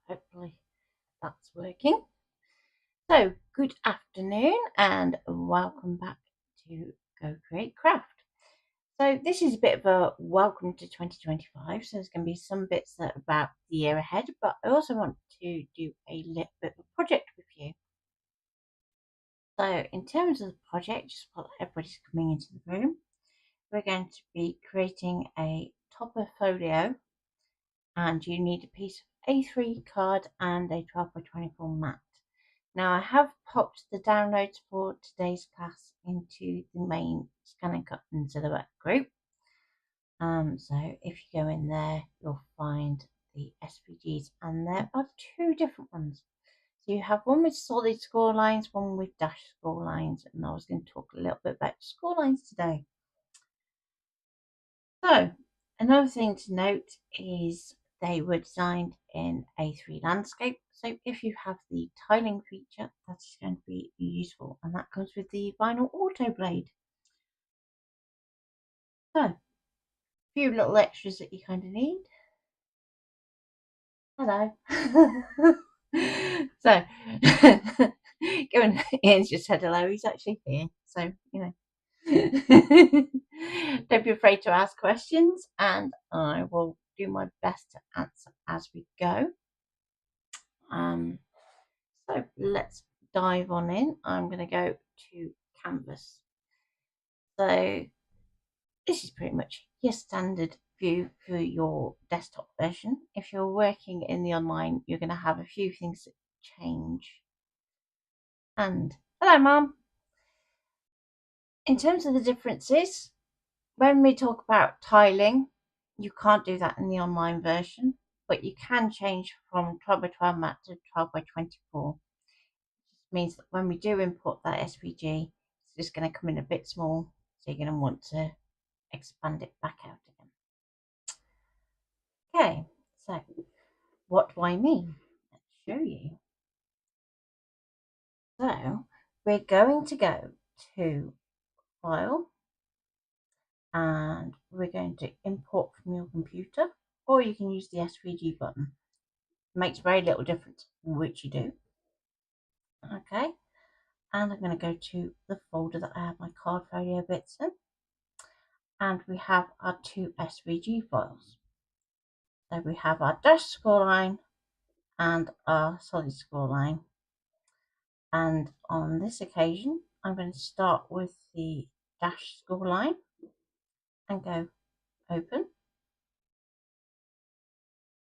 Hopefully that's working. So, good afternoon and welcome back to Go Create Craft. So, this is a bit of a welcome to 2025. So, there's going to be some bits that are about the year ahead, but I also want to do a little bit of a project with you. So, in terms of the project, just while everybody's coming into the room, we're going to be creating a topper folio, and you need a piece of A3 card and a 12 by 24 mat. Now I have popped the downloads for today's class into the main Scan and Cut and Silhouette group. So if you go in there, you'll find the SVGs, and there are two different ones. So you have one with solid score lines, one with dash score lines, and I was going to talk a little bit about score lines today. So another thing to note is they were designed in A3 landscape. So if you have the tiling feature, that's going to be useful, and that comes with the vinyl auto blade. So a few little extras that you kind of need. Hello. So given Ian's just said hello, he's actually here. So don't be afraid to ask questions, and I will do my best to answer as we go. So let's dive on in. I'm going to go to Canvas. So this is pretty much your standard view for your desktop version. If you're working in the online, you're going to have a few things that change. And hello, Mum. In terms of the differences, when we talk about tiling, you can't do that in the online version, but you can change from 12 by 12 mat to 12 by 24. It means that when we do import that SVG, it's just going to come in a bit small, so you're going to want to expand it back out again. Okay, so what do I mean? Let's show you. So we're going to go to File, and we're going to import from your computer, or you can use the SVG button. It makes very little difference which you do. Okay, and I'm going to go to the folder that I have my card folio bits in, and we have our two SVG files. So we have our dash scoreline and our solid scoreline. And on this occasion, I'm going to start with the dash scoreline and go open.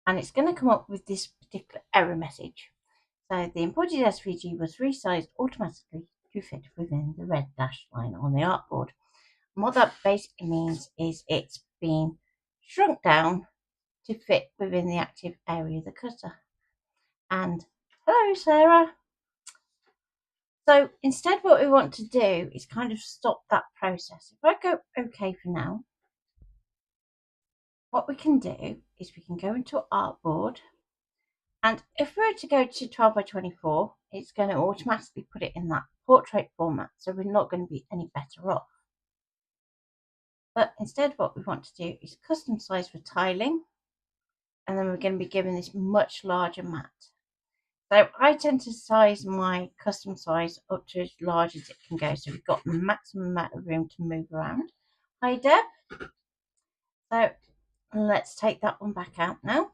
And it's going to come up with this particular error message. So the imported SVG was resized automatically to fit within the red dash line on the artboard. And what that basically means is it's been shrunk down to fit within the active area of the cutter. And hello, Sarah. So instead, what we want to do is kind of stop that process. If I go OK for now, what we can do is we can go into artboard, and if we were to go to 12 by 24, it's going to automatically put it in that portrait format, so we're not going to be any better off. But instead, what we want to do is custom size for tiling, and then we're going to be given this much larger mat. So I tend to size my custom size up to as large as it can go, so we've got the maximum amount of room to move around. Hi, Deb. So let's take that one back out now,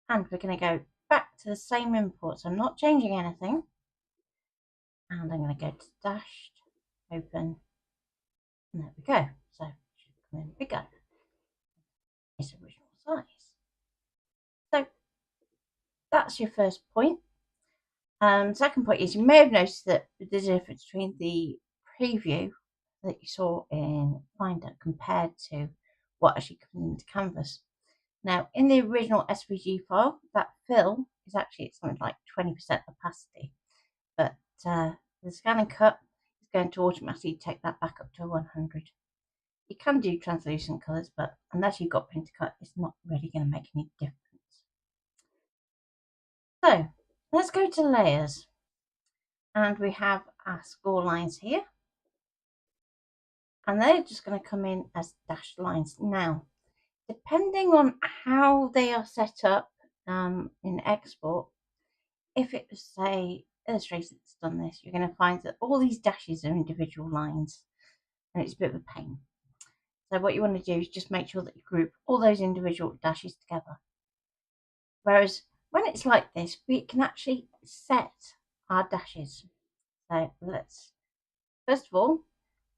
and we're going to go back to the same import, so I'm not changing anything, and I'm going to go to dashed, open, and there we go. So it should come in bigger, its original size. So that's your first point. Second point is, you may have noticed that the difference between the preview that you saw in Finder compared to what actually comes into Canvas. Now, in the original SVG file, that fill is actually something like 20% opacity, but the Scan and Cut is going to automatically take that back up to 100. You can do translucent colours, but unless you've got Print to Cut, it's not really going to make any difference. So let's go to layers, and we have our score lines here, and they're just going to come in as dashed lines. Now, depending on how they are set up in export, if it was, say, Illustrator that's done this, you're going to find that all these dashes are individual lines, and it's a bit of a pain. So what you want to do is just make sure that you group all those individual dashes together. Whereas when it's like this, we can actually set our dashes. So let's, first of all,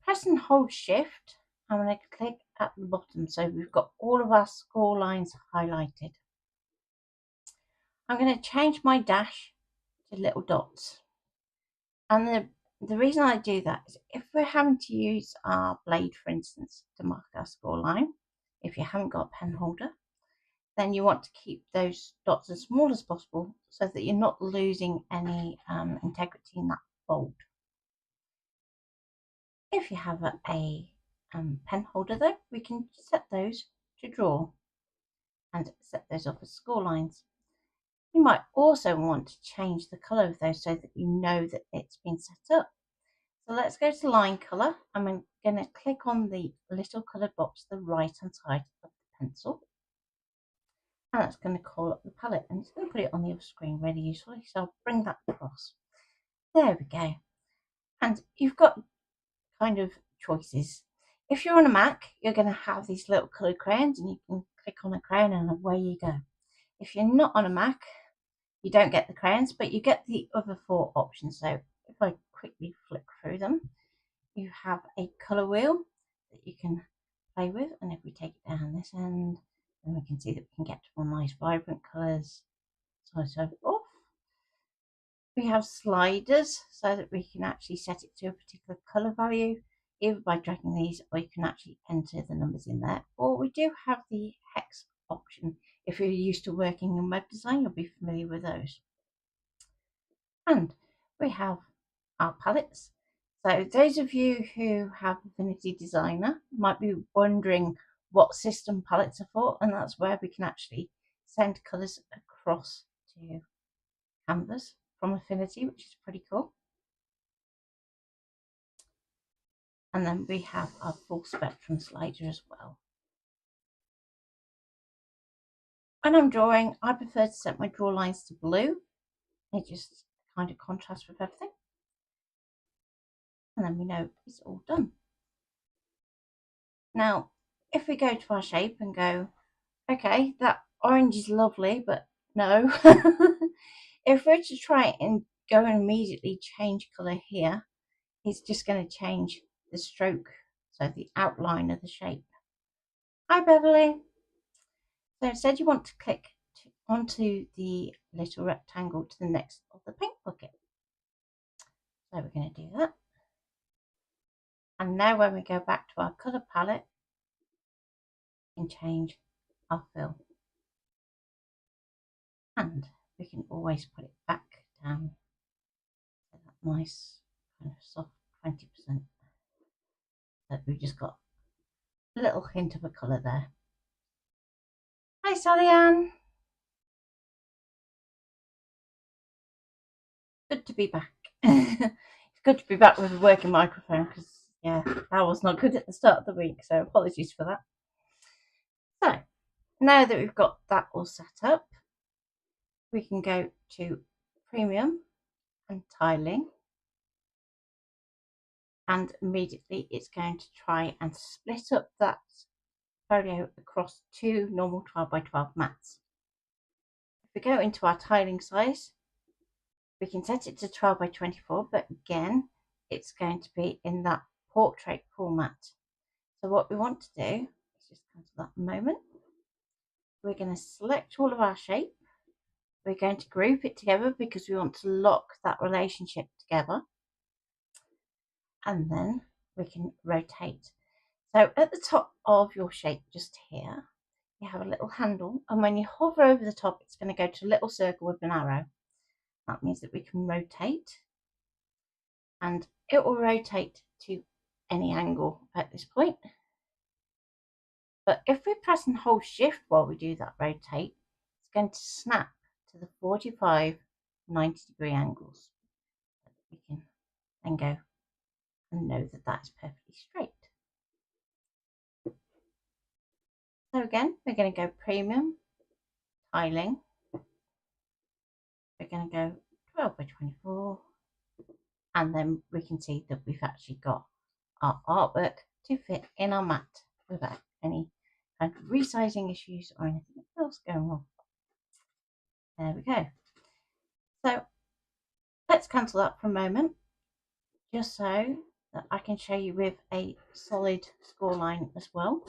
press and hold Shift. I'm going to click at the bottom so we've got all of our score lines highlighted. I'm going to change my dash to little dots. And the reason I do that is if we're having to use our blade, for instance, to mark our score line, if you haven't got a pen holder, then you want to keep those dots as small as possible so that you're not losing any integrity in that fold. If you have a pen holder though, we can set those to draw and set those off as score lines. You might also want to change the colour of those so that you know that it's been set up. So let's go to line colour. I'm going to click on the little coloured box to the right hand side of the pencil. And that's going to call up the palette, and it's going to put it on the other screen really usefully. So I'll bring that across. There we go. And you've got kind of choices. If you're on a Mac, you're going to have these little coloured crayons, and you can click on a crayon and away you go. If you're not on a Mac, you don't get the crayons, but you get the other 4 options. So if I quickly flick through them, you have a colour wheel that you can play with, and if we take it down this end, then we can see that we can get to more nice vibrant colours, so on and so forth. We have sliders so that we can actually set it to a particular colour value, either by dragging these, or you can actually enter the numbers in there. Or we do have the hex option. If you're used to working in web design, you'll be familiar with those. And we have our palettes. So those of you who have Affinity Designer might be wondering what system palettes are for, and that's where we can actually send colours across to canvas from Affinity, which is pretty cool. And then we have our full spectrum slider as well. When I'm drawing, I prefer to set my draw lines to blue. It just kind of contrasts with everything. And then we know it's all done. Now, if we go to our shape and go, okay, that orange is lovely, but no. If we're to try and go and immediately change colour here, it's just going to change the stroke, so the outline of the shape. Hi Beverly. So instead you want to click onto the little rectangle to the next of the paint bucket. So we're going to do that. And now when we go back to our colour palette, we can change our fill. And we can always put it back down to that nice kind of soft 20%. So we've just got a little hint of a colour there. Hi Sally Ann. Good to be back. It's good to be back with a working microphone because, yeah, that was not good at the start of the week, so apologies for that. So, now that we've got that all set up, we can go to Premium and Tiling, and immediately it's going to try and split up that folio across 2 normal 12 by 12 mats. If we go into our tiling size, we can set it to 12 by 24, but again, it's going to be in that portrait format. So what we want to do is just come to that moment. We're going to select all of our shape. We're going to group it together because we want to lock that relationship together. And then we can rotate. So at the top of your shape just here, you have a little handle, and when you hover over the top, it's going to go to a little circle with an arrow. That means that we can rotate, and it will rotate to any angle at this point. But if we press and hold Shift while we do that rotate, it's going to snap to the 45, 90-degree angles. We can then go and know that that's perfectly straight. So again, we're going to go Premium, Tiling, we're going to go 12 by 24, and then we can see that we've actually got our artwork to fit in our mat without any kind of resizing issues or anything else going on. There we go. So let's cancel that for a moment, just so that I can show you with a solid score line as well.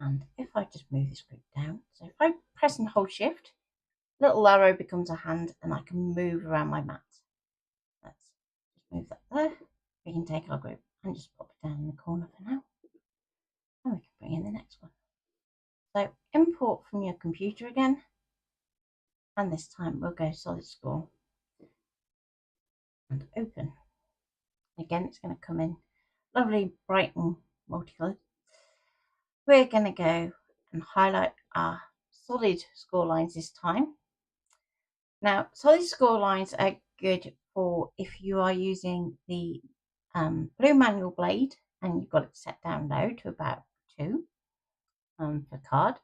And if I just move this group down, so if I press and hold shift, little arrow becomes a hand and I can move around my mat. Let's just move that there. We can take our group and just pop it down in the corner for now. And we can bring in the next one. So import from your computer again. And this time we'll go solid score and open. Again, it's going to come in lovely, bright and multicolored. We're going to go and highlight our solid score lines this time. Now, solid score lines are good for if you are using the blue manual blade and you've got it set down low to about 2 per card,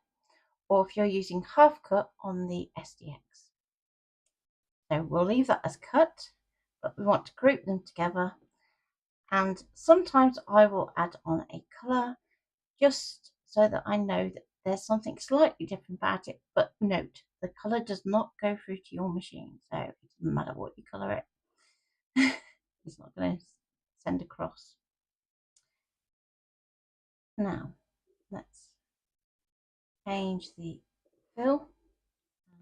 or if you're using half cut on the SDX. So we'll leave that as cut, but we want to group them together. And sometimes I will add on a colour just so that I know that there's something slightly different about it. But note, the colour does not go through to your machine, so it doesn't matter what you colour it. It's not going to send across. Now, let's change the fill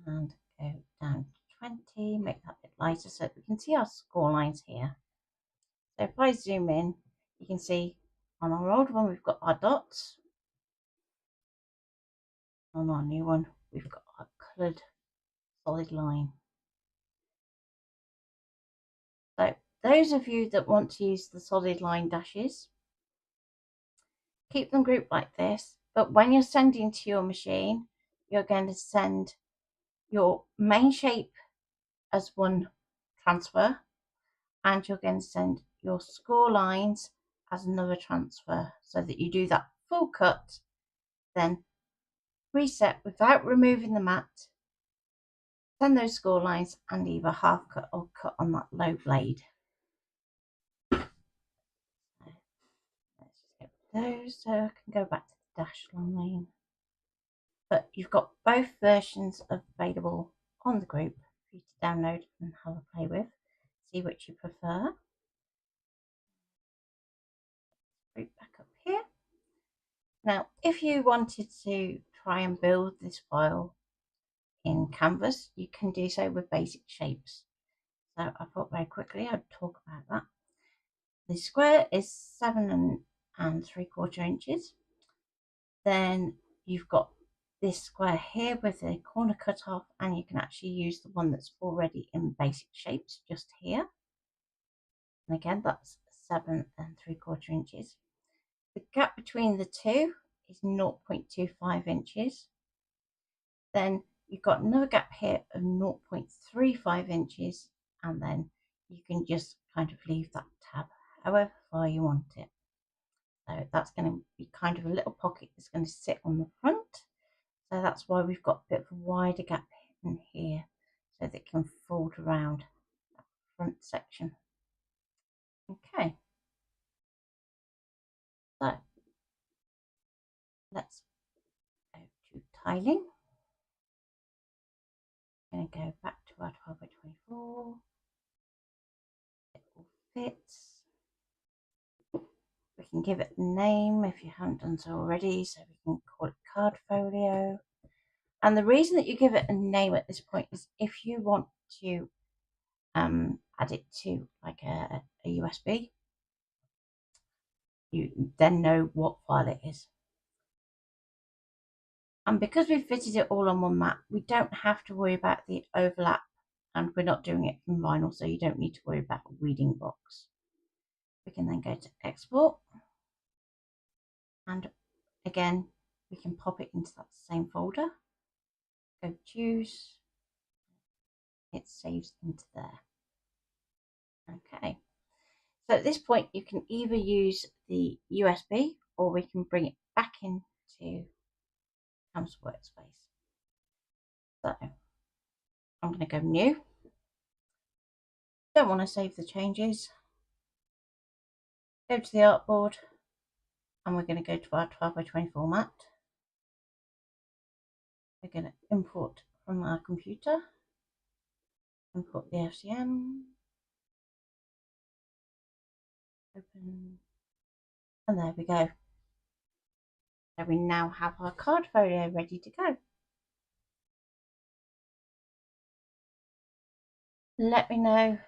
and go down to 20, make that a bit lighter so that we can see our score lines here. So if I zoom in, you can see on our old one we've got our dots. On our new one we've got our coloured solid line. So those of you that want to use the solid line dashes, keep them grouped like this, but when you're sending to your machine, you're going to send your main shape as one transfer, and you're going to send your score lines as another transfer, so that you do that full cut, then reset without removing the mat, send those score lines and either half cut or cut on that low blade. Let's just get those so I can go back to the dash line. But you've got both versions available on the group for you to download and have a play with. See which you prefer. Group back up here. Now, if you wanted to try and build this file in Canvas, you can do so with basic shapes. So I thought very quickly I'd talk about that. The square is 7 3/4 inches. Then you've got this square here with the corner cut off, and you can actually use the one that's already in basic shapes just here. And again, that's 7 3/4 inches. The gap between the two is 0.25 inches. Then you've got another gap here of 0.35 inches, and then you can just kind of leave that tab however far you want it. So that's going to be kind of a little pocket that's going to sit on the front. So that's why we've got a bit of a wider gap in here, so that it can fold around that front section. Okay, so let's go to tiling. I'm going to go back to our 12 by 24. It all fits. We can give it a name if you haven't done so already, so we can call it card folio. And the reason that you give it a name at this point is if you want to add it to like a USB, you then know what file it is. And because we've fitted it all on one mat, we don't have to worry about the overlap, and we're not doing it from vinyl, so you don't need to worry about a weeding box. We can then go to export, and again we can pop it into that same folder. Go choose, it saves into there. Okay, so at this point you can either use the USB or we can bring it back into Canvas Workspace. So I'm going to go new. Don't want to save the changes. Go to the artboard, and we're going to go to our 12x20 mat. We're going to import from our computer, import the FCM, open, and there we go. So we now have our card folio ready to go. Let me know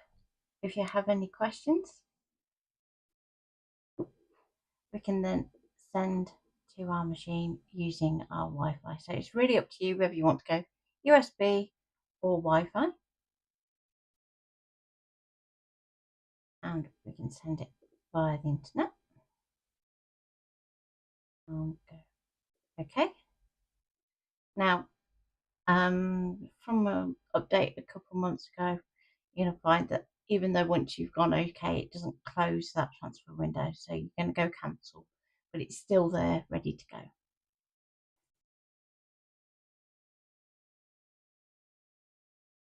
if you have any questions. We can then send to our machine using our Wi-Fi. So it's really up to you whether you want to go USB or Wi-Fi. And we can send it via the internet. Okay. Now, from an update a couple months ago, you're going to find that even though once you've gone OK, it doesn't close that transfer window. So you're going to go cancel, but it's still there ready to go.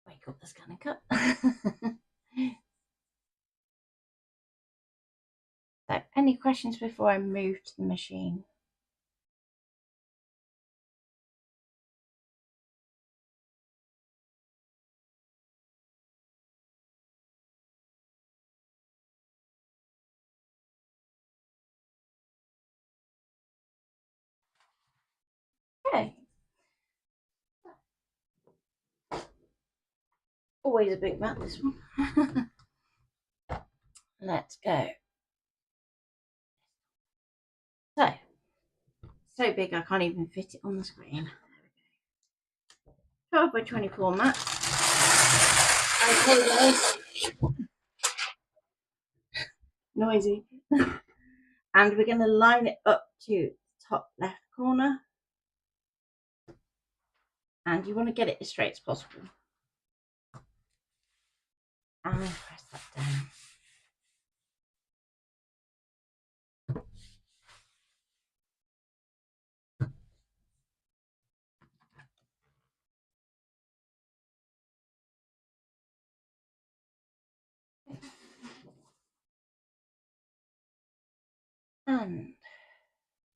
Wake up the scanner cut. So, any questions before I move to the machine? Okay. Always a big mat, this one. Let's go. So big I can't even fit it on the screen. 12x24 mat. I apologise. Noisy. And we're going to line it up to the top left corner. And you want to get it as straight as possible. And press that down. And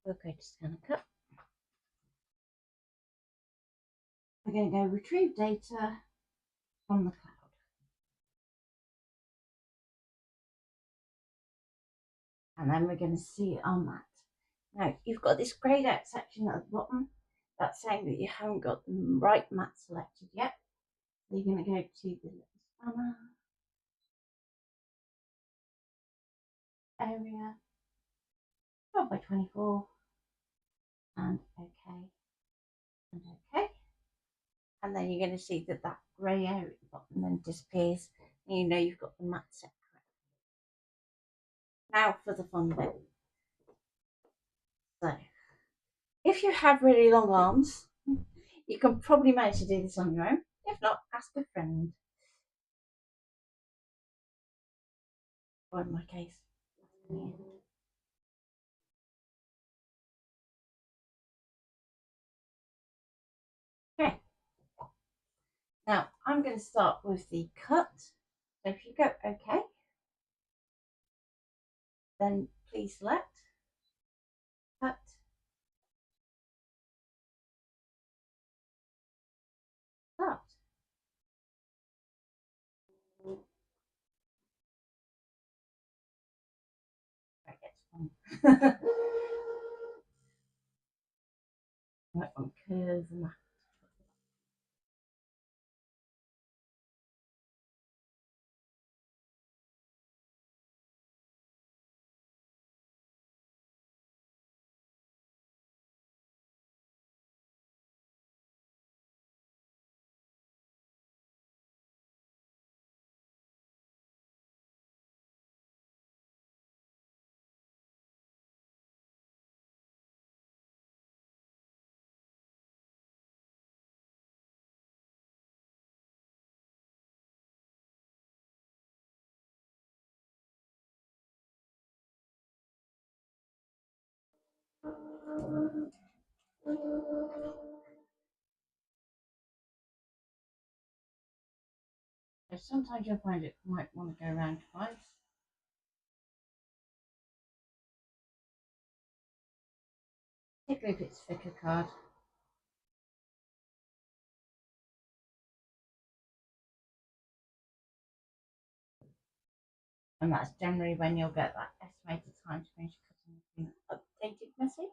we'll go to scan and cut. We're going to go retrieve data from the cloud. And then we're going to see our mat. Now, you've got this greyed out section at the bottom. That's saying that you haven't got the right mat selected yet. So you're going to go to the little spanner area, 12x24, and OK, and OK. And then you're going to see that that grey area at the bottom then disappears, and you know you've got the mat set correct. Now for the fun bit. So, if you have really long arms, you can probably manage to do this on your own. If not, ask a friend. Or in my case, okay. Now I'm going to start with the cut. So if you go OK, then please select cut, start. That gets fun. That one curves and that. So sometimes you'll find it might want to go around twice. Particularly if it's thicker card. And that's generally when you'll get that estimated time to finish cutting the updated message.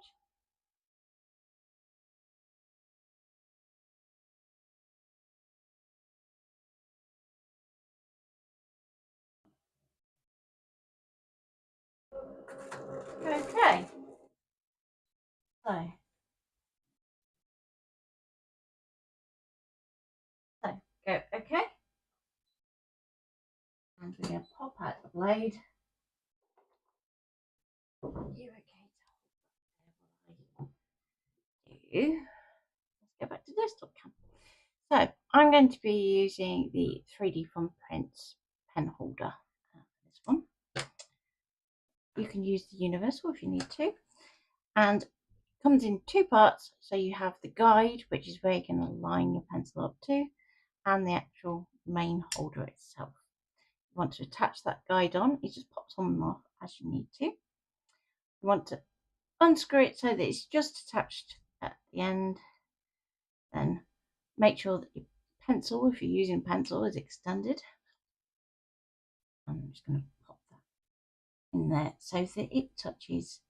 Okay. So go okay. And we're going to pop out the blade. You okay? Do. Let's go back to desktop cam. So I'm going to be using the 3D Fun Prints pen holder. This one. You can use the universal if you need to. And comes in two parts. So you have the guide, which is where you're going to line your pencil up to, and the actual main holder itself. You want to attach that guide on, it just pops on and off as you need to. You want to unscrew it so that it's just attached at the end. Then make sure that your pencil, if you're using pencil, is extended. I'm just going to pop that in there so that it touches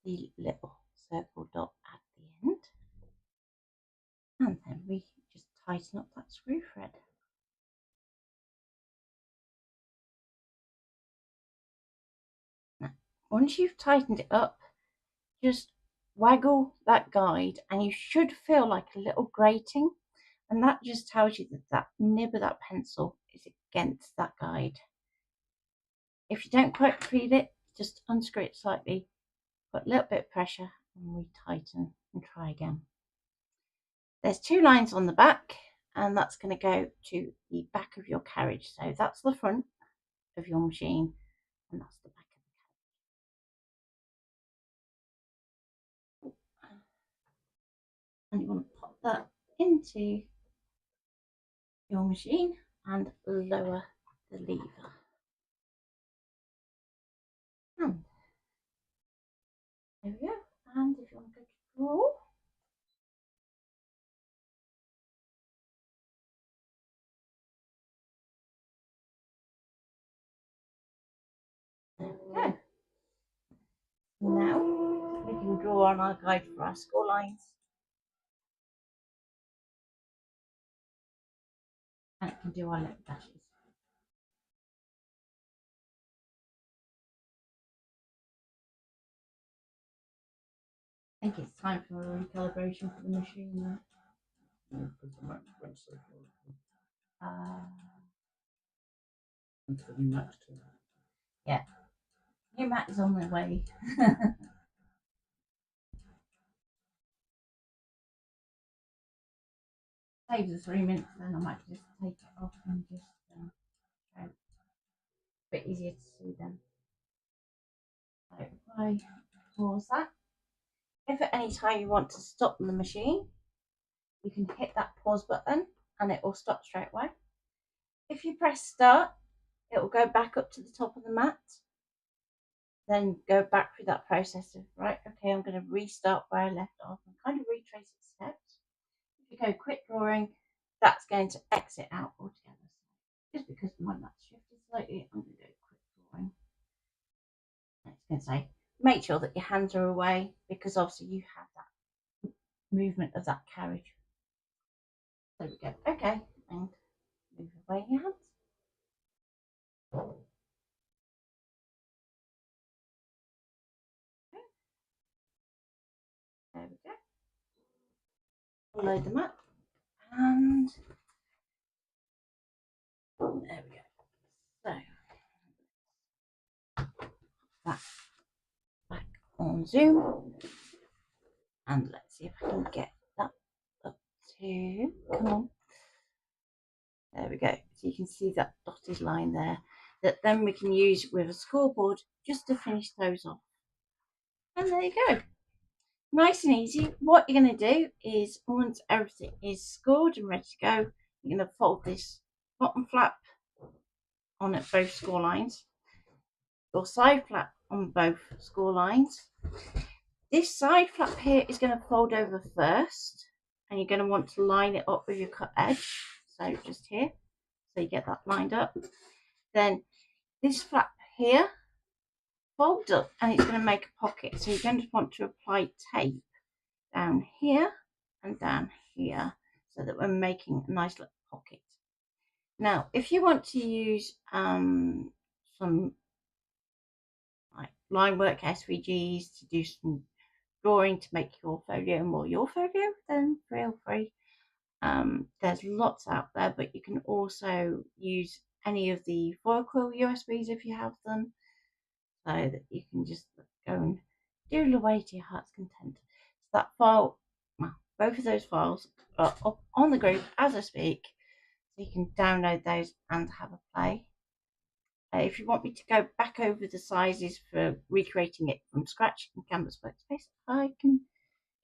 the little circle dot at the end. And then we just tighten up that screw thread. Now, once you've tightened it up, just waggle that guide and you should feel like a little grating, and that just tells you that that nib of that pencil is against that guide. If you don't quite feel it, just unscrew it slightly, put a little bit of pressure and retighten and try again. There's two lines on the back, and that's going to go to the back of your carriage. So that's the front of your machine and that's the back of the carriage. And you want to pop that into your machine and lower the lever. And there we go. And if you want to go to draw, there we go. Now we can draw on our guide for our score lines. And it can do our little dashes. I think it's time for a recalibration for the machine now. Yeah, because the Mac went so far. And for the new Mac too. Yeah. New Mac is on their way. Saves us 3 minutes, then I might just take it off and just try a bit easier to see them. So if I pause that, if at any time you want to stop the machine, you can hit that pause button and it will stop straight away. If you press start, it will go back up to the top of the mat, then go back through that process of, right, okay, I'm going to restart where I left off and kind of retrace its steps. If you go quit drawing, that's going to exit out altogether. So just because my mat's shifted slightly, I'm going to go quit drawing. And it's going to say, make sure that your hands are away because obviously you have that movement of that carriage. There we go. Okay, and move away your hands. There we go. Load them up, and there we go. So that back on Zoom, and let's see if I can get that up to, come on. There we go. So you can see that dotted line there that then we can use with a scoreboard just to finish those off. And there you go. Nice and easy. What you're going to do is once everything is scored and ready to go, you're going to fold this bottom flap on at both score lines, your side flap on both score lines. This side flap here is going to fold over first, and you're going to want to line it up with your cut edge. So just here, so you get that lined up. Then this flap here folds up, and it's going to make a pocket. So you're going to want to apply tape down here and down here, so that we're making a nice little pocket. Now, if you want to use some like line work SVGs to do some drawing to make your folio more your folio, then feel free. There's lots out there, but you can also use any of the foil quill USBs if you have them, so that you can just go and doodle away to your heart's content. So that file, well, both of those files are up on the group as I speak, so you can download those and have a play. If you want me to go back over the sizes for recreating it from scratch in Canvas Workspace, I can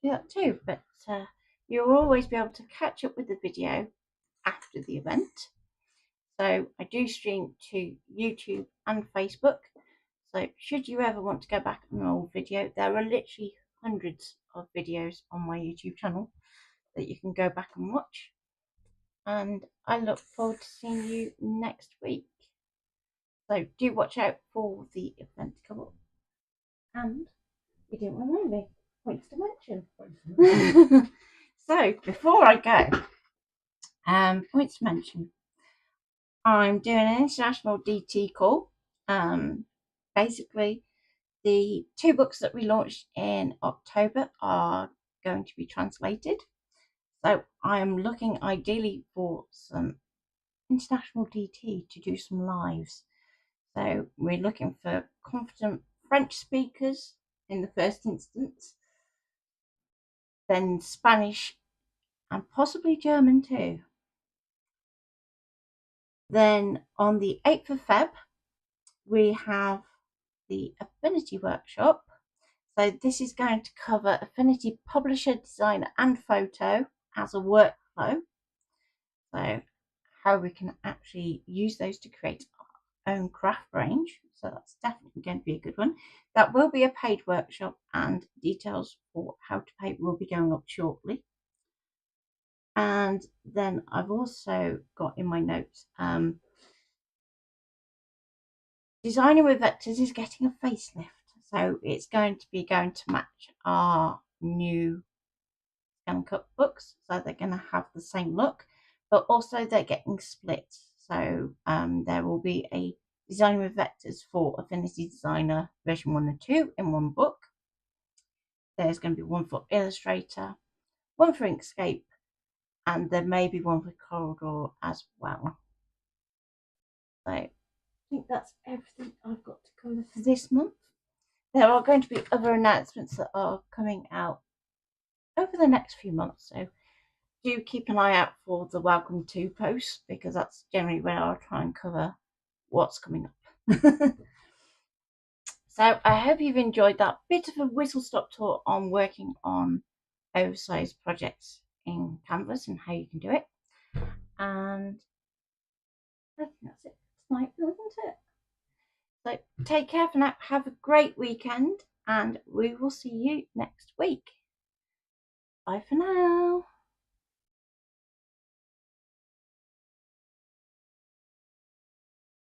do that too, but you'll always be able to catch up with the video after the event. So I do stream to YouTube and Facebook, so should you ever want to go back on an old video, there are literally hundreds of videos on my YouTube channel that you can go back and watch, and I look forward to seeing you next week. So do watch out for the event to come up. And you didn't remind me, points to mention. So before I go, points to mention. I'm doing an international DT call. Basically, the 2 books that we launched in October are going to be translated. So I am looking ideally for some international DT to do some lives. So we're looking for confident French speakers in the first instance, then Spanish and possibly German too. Then on the 8th of Feb, we have the Affinity Workshop. So this is going to cover Affinity Publisher, Designer and Photo as a workflow. So how we can actually use those to create our own craft range. So that's definitely going to be a good one. That will be a paid workshop, and details for how to pay will be going up shortly. And then I've also got in my notes, Designing with Vectors is getting a facelift. So it's going to match our new Scan Cut books. So they're going to have the same look, but also they're getting split. So there will be a Designing with Vectors for Affinity Designer version 1 and 2 in one book. There's going to be one for Illustrator, one for Inkscape, and there may be one for Corridor as well. So I think that's everything I've got to cover for this month. There are going to be other announcements that are coming out over the next few months, so do keep an eye out for the Welcome To posts, because that's generally where I'll try and cover what's coming up. So I hope you've enjoyed that bit of a whistle-stop tour on working on oversized projects in Canvas and how you can do it. And I think that's it tonight, isn't it? So take care for now, have a great weekend, and we will see you next week. Bye for now.